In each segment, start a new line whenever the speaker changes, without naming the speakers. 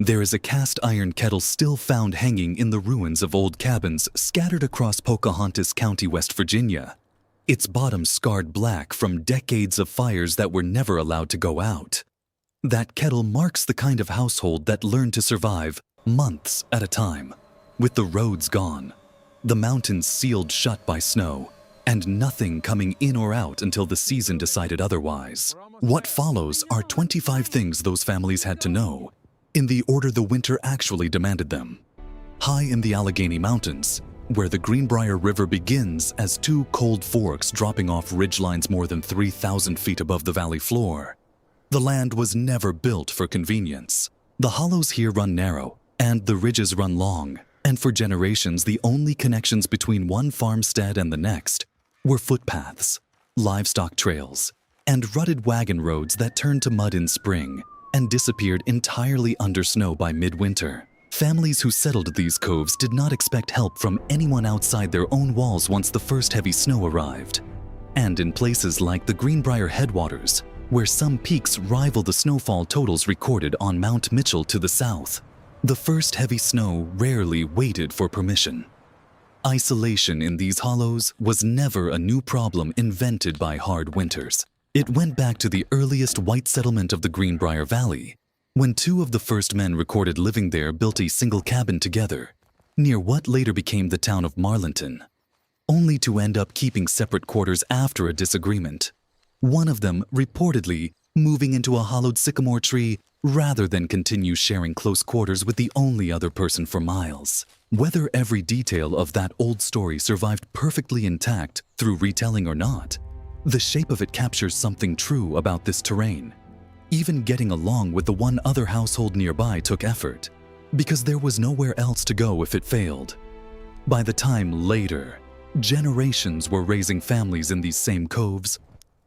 There is a cast iron kettle still found hanging in the ruins of old cabins scattered across Pocahontas County, West Virginia. Its bottom scarred black from decades of fires that were never allowed to go out. That kettle marks the kind of household that learned to survive months at a time. With the roads gone, the mountains sealed shut by snow, and nothing coming in or out until the season decided otherwise. What follows are 25 things those families had to know, in the order the winter actually demanded them. High in the Allegheny Mountains, where the Greenbrier River begins as two cold forks dropping off ridgelines more than 3,000 feet above the valley floor, the land was never built for convenience. The hollows here run narrow, and the ridges run long, and for generations the only connections between one farmstead and the next were footpaths, livestock trails, and rutted wagon roads that turned to mud in spring and disappeared entirely under snow by midwinter. Families who settled these coves did not expect help from anyone outside their own walls once the first heavy snow arrived. And in places like the Greenbrier headwaters, where some peaks rival the snowfall totals recorded on Mount Mitchell to the south, the first heavy snow rarely waited for permission. Isolation in these hollows was never a new problem invented by hard winters. It went back to the earliest white settlement of the Greenbrier Valley, when two of the first men recorded living there built a single cabin together, near what later became the town of Marlinton, only to end up keeping separate quarters after a disagreement. One of them reportedly moving into a hollowed sycamore tree rather than continue sharing close quarters with the only other person for miles. Whether every detail of that old story survived perfectly intact through retelling or not, the shape of it captures something true about this terrain. Even getting along with the one other household nearby took effort, because there was nowhere else to go if it failed. By the time later, generations were raising families in these same coves,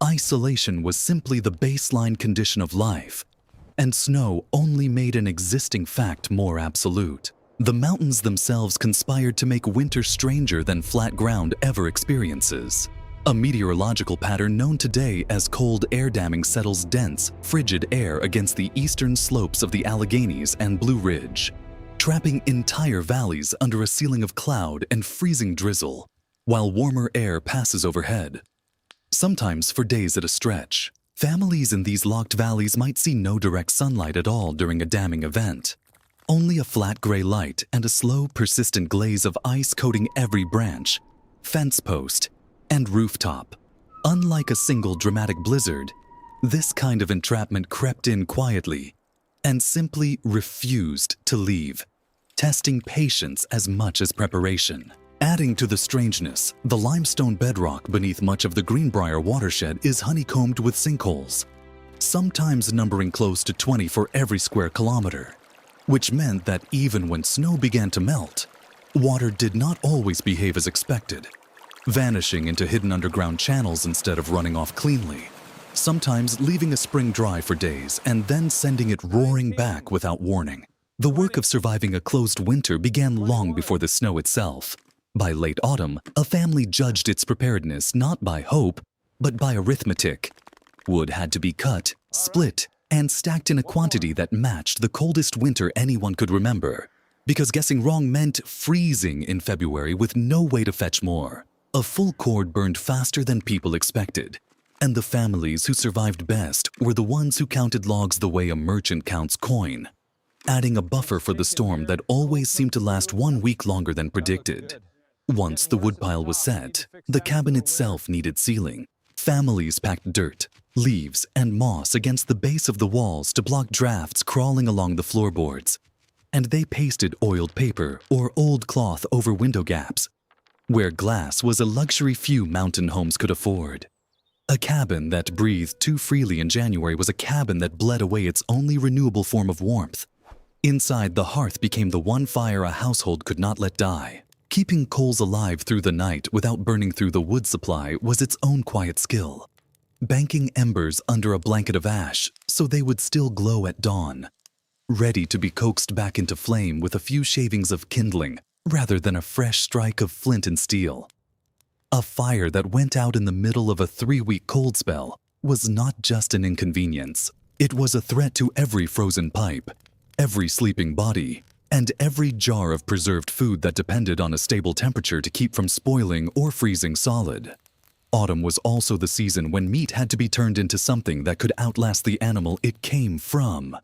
isolation was simply the baseline condition of life, and snow only made an existing fact more absolute. The mountains themselves conspired to make winter stranger than flat ground ever experiences. A meteorological pattern known today as cold air damming settles dense, frigid air against the eastern slopes of the Alleghenies and Blue Ridge, trapping entire valleys under a ceiling of cloud and freezing drizzle, while warmer air passes overhead. Sometimes for days at a stretch, families in these locked valleys might see no direct sunlight at all during a damming event. Only a flat gray light and a slow, persistent glaze of ice coating every branch, fence post, and rooftop. Unlike a single dramatic blizzard, this kind of entrapment crept in quietly and simply refused to leave, testing patience as much as preparation. Adding to the strangeness, the limestone bedrock beneath much of the Greenbrier watershed is honeycombed with sinkholes, sometimes numbering close to 20 for every square kilometer, which meant that even when snow began to melt, water did not always behave as expected, vanishing into hidden underground channels instead of running off cleanly, sometimes leaving a spring dry for days and then sending it roaring back without warning. The work of surviving a closed winter began long before the snow itself. By late autumn, a family judged its preparedness not by hope, but by arithmetic. Wood had to be cut, split, and stacked in a quantity that matched the coldest winter anyone could remember, because guessing wrong meant freezing in February with no way to fetch more. A full cord burned faster than people expected, and the families who survived best were the ones who counted logs the way a merchant counts coin, adding a buffer for the storm that always seemed to last 1 week longer than predicted. Once the woodpile was set, the cabin itself needed sealing. Families packed dirt, leaves, and moss against the base of the walls to block drafts crawling along the floorboards, and they pasted oiled paper or old cloth over window gaps, where glass was a luxury few mountain homes could afford. A cabin that breathed too freely in January was a cabin that bled away its only renewable form of warmth. Inside, the hearth became the one fire a household could not let die. Keeping coals alive through the night without burning through the wood supply was its own quiet skill. Banking embers under a blanket of ash so they would still glow at dawn, ready to be coaxed back into flame with a few shavings of kindling rather than a fresh strike of flint and steel. A fire that went out in the middle of a 3-week cold spell was not just an inconvenience. It was a threat to every frozen pipe, every sleeping body, and every jar of preserved food that depended on a stable temperature to keep from spoiling or freezing solid. Autumn was also the season when meat had to be turned into something that could outlast the animal it came from.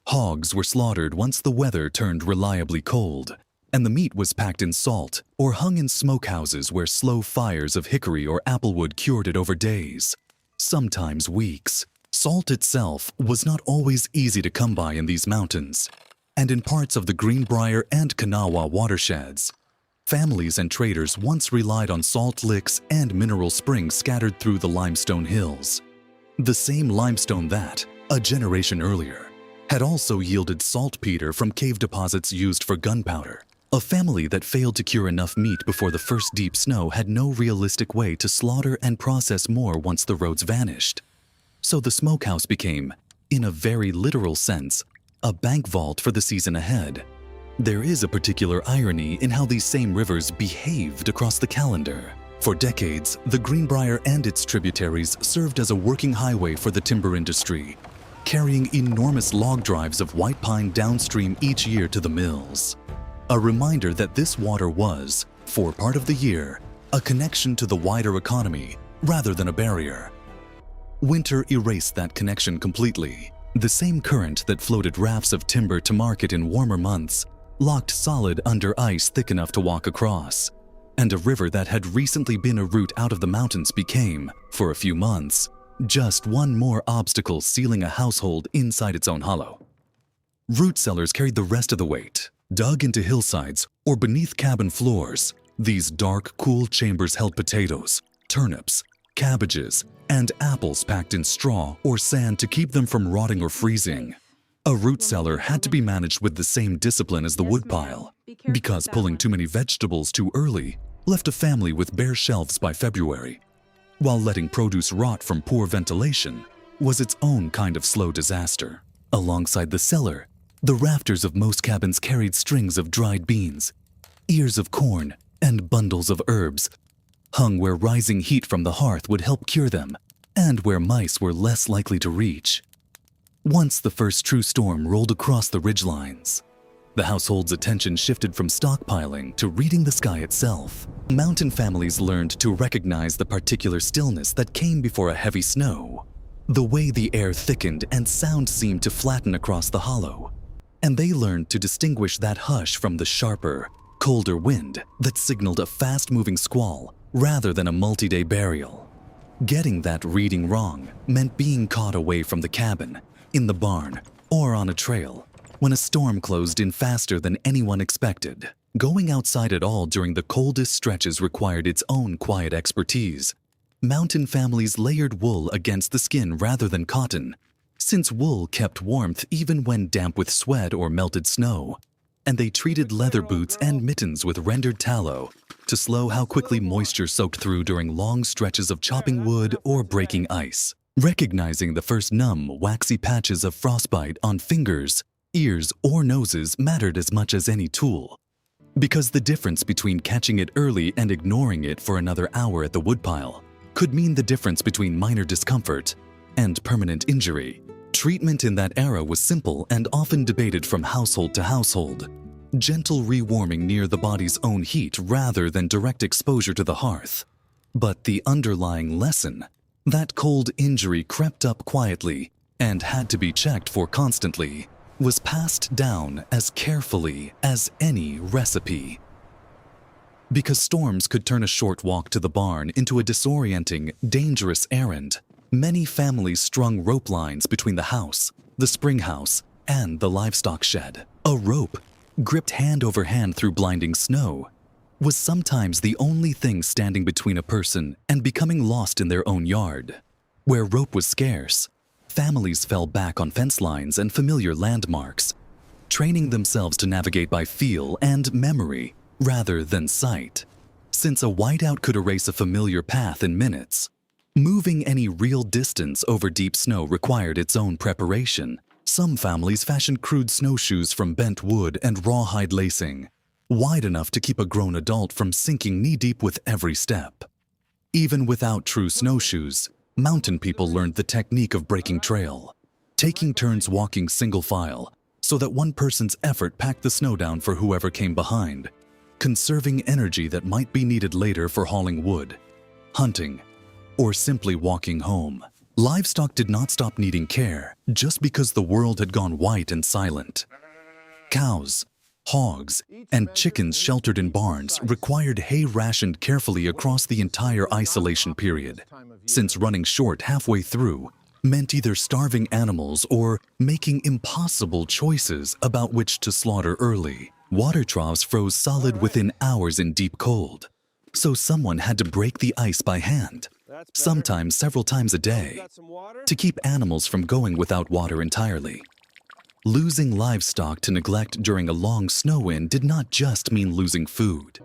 Hogs were slaughtered once the weather turned reliably cold, and the meat was packed in salt or hung in smokehouses where slow fires of hickory or applewood cured it over days, sometimes weeks. Salt itself was not always easy to come by in these mountains, and in parts of the Greenbrier and Kanawha watersheds, families and traders once relied on salt licks and mineral springs scattered through the limestone hills. The same limestone that, a generation earlier, had also yielded saltpeter from cave deposits used for gunpowder. A family that failed to cure enough meat before the first deep snow had no realistic way to slaughter and process more once the roads vanished. So the smokehouse became, in a very literal sense, a bank vault for the season ahead. There is a particular irony in how these same rivers behaved across the calendar. For decades, the Greenbrier and its tributaries served as a working highway for the timber industry, carrying enormous log drives of white pine downstream each year to the mills. A reminder that this water was, for part of the year, a connection to the wider economy rather than a barrier. Winter erased that connection completely. The same current that floated rafts of timber to market in warmer months locked solid under ice thick enough to walk across, and a river that had recently been a route out of the mountains became, for a few months, just one more obstacle sealing a household inside its own hollow. Root cellars carried the rest of the weight. Dug into hillsides or beneath cabin floors, these dark, cool chambers held potatoes, turnips, cabbages, and apples packed in straw or sand to keep them from rotting or freezing. A root cellar had to be managed with the same discipline as the woodpile, because pulling too many vegetables too early left a family with bare shelves by February, while letting produce rot from poor ventilation was its own kind of slow disaster. Alongside the cellar, the rafters of most cabins carried strings of dried beans, ears of corn, and bundles of herbs, hung where rising heat from the hearth would help cure them, and where mice were less likely to reach. Once the first true storm rolled across the ridgelines, the household's attention shifted from stockpiling to reading the sky itself. Mountain families learned to recognize the particular stillness that came before a heavy snow, the way the air thickened and sound seemed to flatten across the hollow. And they learned to distinguish that hush from the sharper, colder wind that signaled a fast-moving squall rather than a multi-day burial. Getting that reading wrong meant being caught away from the cabin, in the barn, or on a trail, when a storm closed in faster than anyone expected. Going outside at all during the coldest stretches required its own quiet expertise. Mountain families layered wool against the skin rather than cotton, since wool kept warmth even when damp with sweat or melted snow, and they treated leather boots and mittens with rendered tallow to slow how quickly moisture soaked through during long stretches of chopping wood or breaking ice. Recognizing the first numb, waxy patches of frostbite on fingers, ears, or noses mattered as much as any tool, because the difference between catching it early and ignoring it for another hour at the woodpile could mean the difference between minor discomfort and permanent injury. Treatment in that era was simple and often debated from household to household. Gentle rewarming near the body's own heat rather than direct exposure to the hearth. But the underlying lesson, that cold injury crept up quietly and had to be checked for constantly, was passed down as carefully as any recipe. Because storms could turn a short walk to the barn into a disorienting, dangerous errand, many families strung rope lines between the house, the spring house, and the livestock shed. A rope, gripped hand over hand through blinding snow, was sometimes the only thing standing between a person and becoming lost in their own yard. Where rope was scarce, families fell back on fence lines and familiar landmarks, training themselves to navigate by feel and memory rather than sight. Since a whiteout could erase a familiar path in minutes, moving any real distance over deep snow required its own preparation. Some families fashioned crude snowshoes from bent wood and rawhide lacing, wide enough to keep a grown adult from sinking knee-deep with every step. Even without true snowshoes, mountain people learned the technique of breaking trail, taking turns walking single file, so that one person's effort packed the snow down for whoever came behind, conserving energy that might be needed later for hauling wood, hunting, or simply walking home. Livestock did not stop needing care just because the world had gone white and silent. Cows, hogs, and chickens sheltered in barns required hay rationed carefully across the entire isolation period, since running short halfway through meant either starving animals or making impossible choices about which to slaughter early. Water troughs froze solid within hours in deep cold, so someone had to break the ice by hand, sometimes several times a day, to keep animals from going without water entirely. Losing livestock to neglect during a long snow-in did not just mean losing food.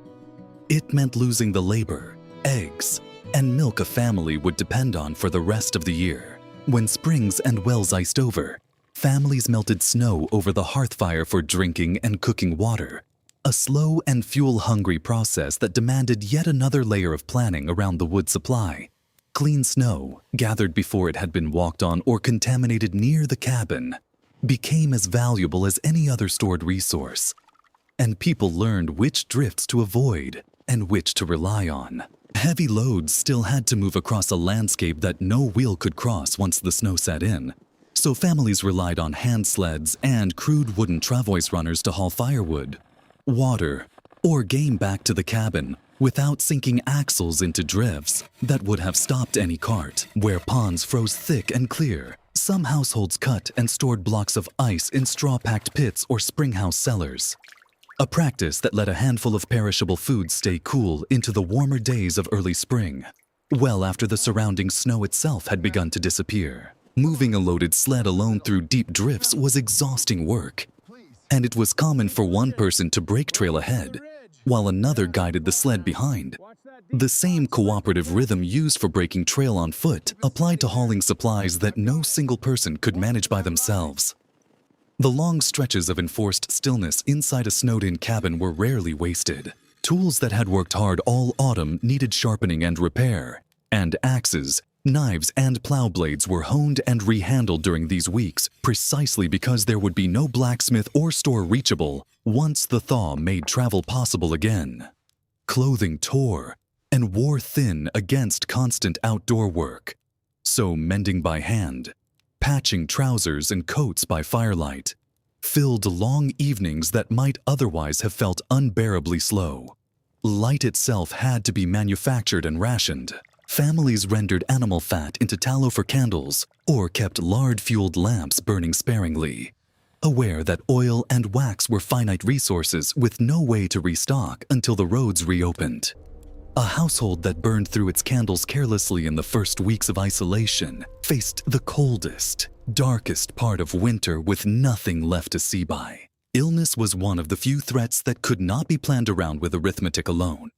It meant losing the labor, eggs, and milk a family would depend on for the rest of the year. When springs and wells iced over, families melted snow over the hearth fire for drinking and cooking water, a slow and fuel-hungry process that demanded yet another layer of planning around the wood supply. Clean snow, gathered before it had been walked on or contaminated near the cabin, became as valuable as any other stored resource, and people learned which drifts to avoid and which to rely on. Heavy loads still had to move across a landscape that no wheel could cross once the snow set in, so families relied on hand sleds and crude wooden travois runners to haul firewood, water, or game back to the cabin without sinking axles into drifts that would have stopped any cart. Where ponds froze thick and clear, some households cut and stored blocks of ice in straw-packed pits or springhouse cellars, a practice that let a handful of perishable foods stay cool into the warmer days of early spring, well after the surrounding snow itself had begun to disappear. Moving a loaded sled alone through deep drifts was exhausting work, and it was common for one person to break trail ahead, while another guided the sled behind. The same cooperative rhythm used for breaking trail on foot applied to hauling supplies that no single person could manage by themselves. The long stretches of enforced stillness inside a snowed-in cabin were rarely wasted. Tools that had worked hard all autumn needed sharpening and repair, and axes, knives, and plow blades were honed and rehandled during these weeks precisely because there would be no blacksmith or store reachable once the thaw made travel possible again. Clothing tore and wore thin against constant outdoor work, so mending by hand, patching trousers and coats by firelight, filled long evenings that might otherwise have felt unbearably slow. Light itself had to be manufactured and rationed. Families rendered animal fat into tallow for candles or kept lard-fueled lamps burning sparingly, aware that oil and wax were finite resources with no way to restock until the roads reopened. A household that burned through its candles carelessly in the first weeks of isolation faced the coldest, darkest part of winter with nothing left to see by. Illness was one of the few threats that could not be planned around with arithmetic alone.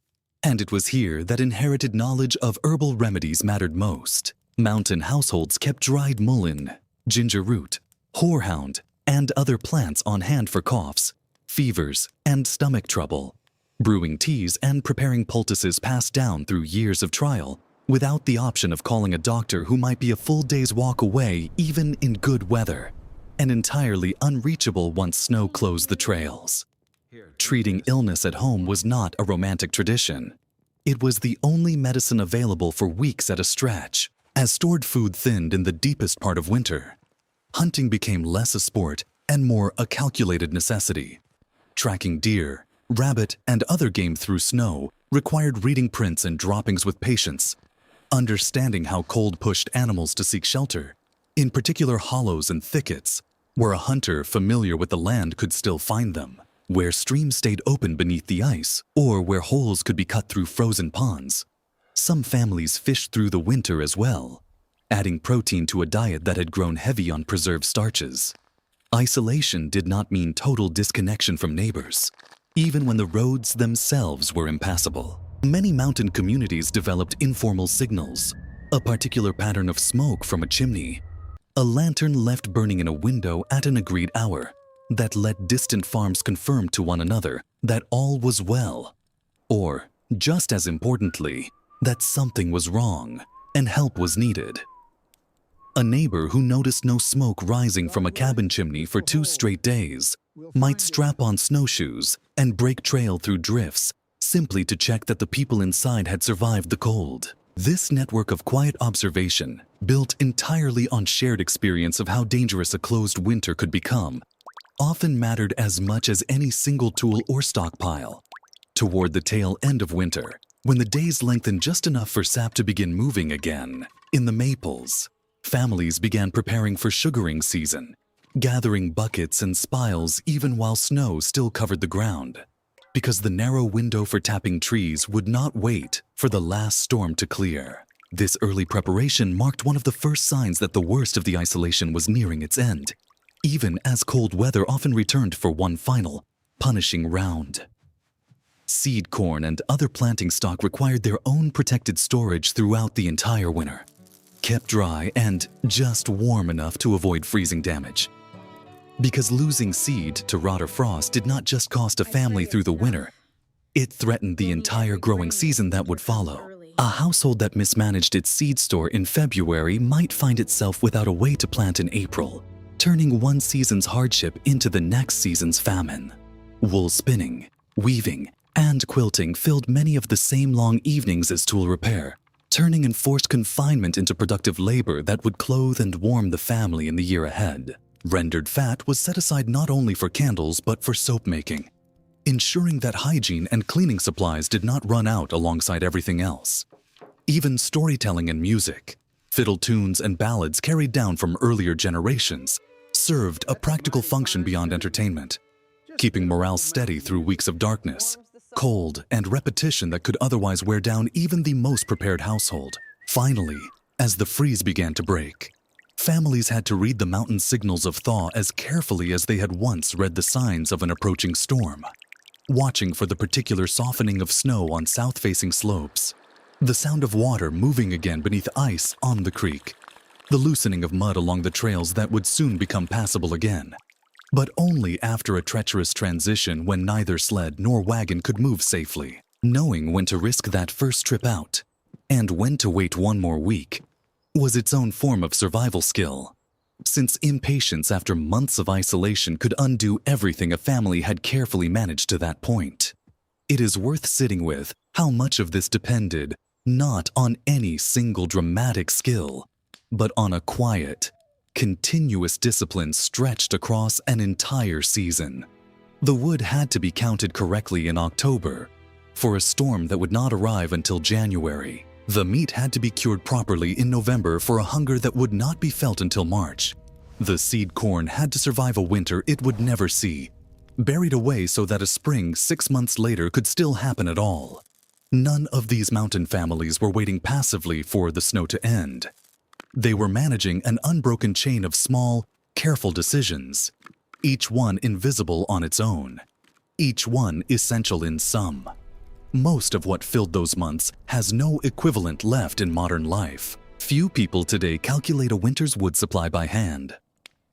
And it was here that inherited knowledge of herbal remedies mattered most. Mountain households kept dried mullein, ginger root, horehound, and other plants on hand for coughs, fevers, and stomach trouble, brewing teas and preparing poultices passed down through years of trial, without the option of calling a doctor who might be a full day's walk away even in good weather, and entirely unreachable once snow closed the trails. Treating illness at home was not a romantic tradition. It was the only medicine available for weeks at a stretch. As stored food thinned in the deepest part of winter, hunting became less a sport and more a calculated necessity. Tracking deer, rabbit, and other game through snow required reading prints and droppings with patience, understanding how cold pushed animals to seek shelter, in particular hollows and thickets, where a hunter familiar with the land could still find them, where streams stayed open beneath the ice, or where holes could be cut through frozen ponds. Some families fished through the winter as well, adding protein to a diet that had grown heavy on preserved starches. Isolation did not mean total disconnection from neighbors, even when the roads themselves were impassable. Many mountain communities developed informal signals, a particular pattern of smoke from a chimney, a lantern left burning in a window at an agreed hour, that let distant farms confirm to one another that all was well, or, just as importantly, that something was wrong and help was needed. A neighbor who noticed no smoke rising from a cabin chimney for 2 straight days might strap on snowshoes and break trail through drifts simply to check that the people inside had survived the cold. This network of quiet observation, built entirely on shared experience of how dangerous a closed winter could become, often mattered as much as any single tool or stockpile. Toward the tail end of winter, when the days lengthened just enough for sap to begin moving again, in the maples, families began preparing for sugaring season, gathering buckets and spiles even while snow still covered the ground, because the narrow window for tapping trees would not wait for the last storm to clear. This early preparation marked one of the first signs that the worst of the isolation was nearing its end, even as cold weather often returned for one final, punishing round. Seed corn and other planting stock required their own protected storage throughout the entire winter, kept dry and just warm enough to avoid freezing damage. Because losing seed to rot or frost did not just cost a family through the winter, it threatened the entire growing season that would follow. A household that mismanaged its seed store in February might find itself without a way to plant in April, turning one season's hardship into the next season's famine. Wool spinning, weaving, and quilting filled many of the same long evenings as tool repair, turning enforced confinement into productive labor that would clothe and warm the family in the year ahead. Rendered fat was set aside not only for candles but for soap making, ensuring that hygiene and cleaning supplies did not run out alongside everything else. Even storytelling and music, fiddle tunes and ballads carried down from earlier generations, served a practical function beyond entertainment, keeping morale steady through weeks of darkness, cold, and repetition that could otherwise wear down even the most prepared household. Finally, as the freeze began to break, families had to read the mountain signals of thaw as carefully as they had once read the signs of an approaching storm, watching for the particular softening of snow on south-facing slopes, the sound of water moving again beneath ice on the creek, the loosening of mud along the trails that would soon become passable again, but only after a treacherous transition when neither sled nor wagon could move safely. Knowing when to risk that first trip out and when to wait one more week was its own form of survival skill, since impatience after months of isolation could undo everything a family had carefully managed to that point. It is worth sitting with how much of this depended not on any single dramatic skill, but on a quiet, continuous discipline stretched across an entire season. The wood had to be counted correctly in October for a storm that would not arrive until January. The meat had to be cured properly in November for a hunger that would not be felt until March. The seed corn had to survive a winter it would never see, buried away so that a spring 6 months later could still happen at all. None of these mountain families were waiting passively for the snow to end. They were managing an unbroken chain of small, careful decisions, each one invisible on its own, each one essential in some. Most of what filled those months has no equivalent left in modern life. Few people today calculate a winter's wood supply by hand,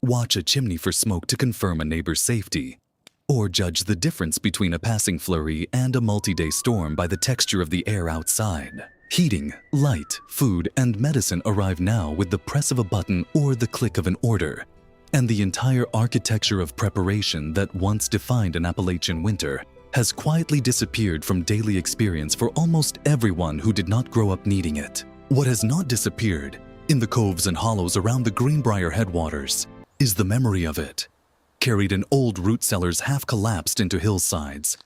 watch a chimney for smoke to confirm a neighbor's safety, or judge the difference between a passing flurry and a multi-day storm by the texture of the air outside. Heating, light, food, and medicine arrive now with the press of a button or the click of an order, and the entire architecture of preparation that once defined an Appalachian winter has quietly disappeared from daily experience for almost everyone who did not grow up needing it. What has not disappeared, in the coves and hollows around the Greenbrier headwaters, is the memory of it, carried in old root cellars half collapsed into hillsides,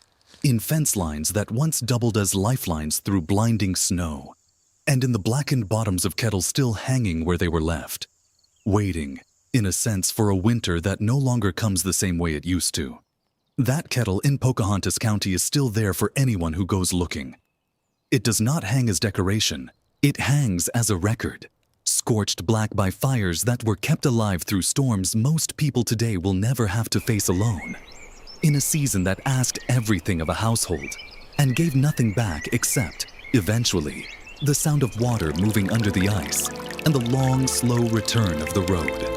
in fence lines that once doubled as lifelines through blinding snow, and in the blackened bottoms of kettles still hanging where they were left, waiting, in a sense, for a winter that no longer comes the same way it used to. That kettle in Pocahontas County is still there for anyone who goes looking. It does not hang as decoration, it hangs as a record, scorched black by fires that were kept alive through storms most people today will never have to face alone. In a season that asked everything of a household and gave nothing back except, eventually, the sound of water moving under the ice and the long, slow return of the road.